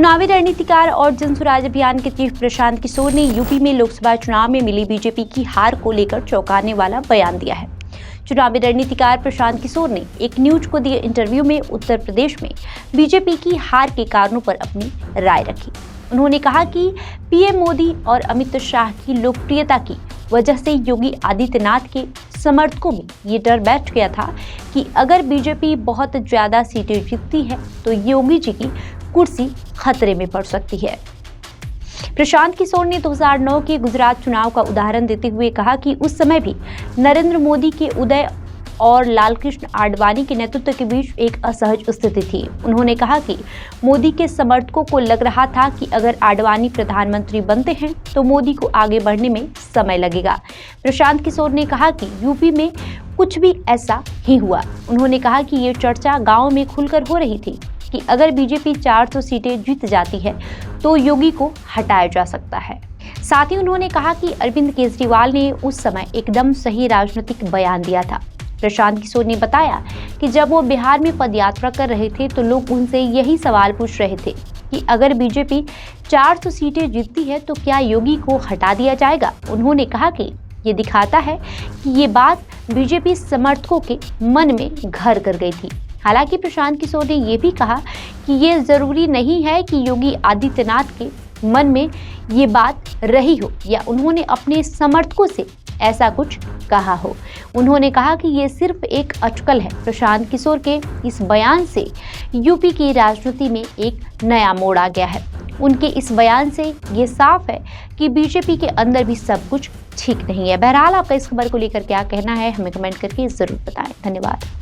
चुनावी रणनीतिकार और जन स्वराज अभियान के चीफ प्रशांत किशोर ने यूपी में लोकसभा चुनाव में मिली बीजेपी की हार को लेकर चौंकाने वाला बयान दिया है। चुनावी रणनीतिकार प्रशांत किशोर ने एक न्यूज को दिए इंटरव्यू में उत्तर प्रदेश में बीजेपी की हार के कारणों पर अपनी राय रखी। उन्होंने कहा कि पीएम मोदी और अमित शाह की लोकप्रियता की वजह से योगी आदित्यनाथ के समर्थकों में ये डर बैठ गया था कि अगर बीजेपी बहुत ज्यादा सीटें जीतती है तो योगी जी की कुर्सी खतरे में पड़ सकती है। प्रशांत किशोर ने 2009 के गुजरात चुनाव का उदाहरण देते हुए कहा कि उस समय भी नरेंद्र मोदी के उदय और लालकृष्ण आडवाणी के नेतृत्व के बीच एक असहज स्थिति थी। उन्होंने कहा कि मोदी के समर्थकों को लग रहा था कि अगर आडवाणी प्रधानमंत्री बनते हैं तो मोदी को आगे बढ़ने में समय लगेगा। प्रशांत किशोर ने कहा कि यूपी में कुछ भी ऐसा ही हुआ। उन्होंने कहा कि ये चर्चा गांव में खुलकर हो रही थी कि अगर बीजेपी 400 सीटें जीत जाती है तो योगी को हटाया जा सकता है। साथ ही उन्होंने कहा कि अरविंद केजरीवाल ने उस समय एकदम सही राजनीतिक बयान दिया था। प्रशांत किशोर ने बताया कि जब वो बिहार में पदयात्रा कर रहे थे तो लोग उनसे यही सवाल पूछ रहे थे कि अगर बीजेपी 400 सीटें जीतती है तो क्या योगी को हटा दिया जाएगा। उन्होंने कहा कि ये दिखाता है कि ये बात बीजेपी समर्थकों के मन में घर कर गई थी। हालांकि प्रशांत किशोर ने ये भी कहा कि ये जरूरी नहीं है कि योगी आदित्यनाथ के मन में ये बात रही हो या उन्होंने अपने समर्थकों से ऐसा कुछ कहा हो। उन्होंने कहा कि ये सिर्फ एक अटकल है। प्रशांत किशोर के इस बयान से यूपी की राजनीति में एक नया मोड़ आ गया है। उनके इस बयान से ये साफ है कि बीजेपी के अंदर भी सब कुछ ठीक नहीं है। बहरहाल आपका इस खबर को लेकर क्या कहना है हमें कमेंट करके जरूर बताएं। धन्यवाद।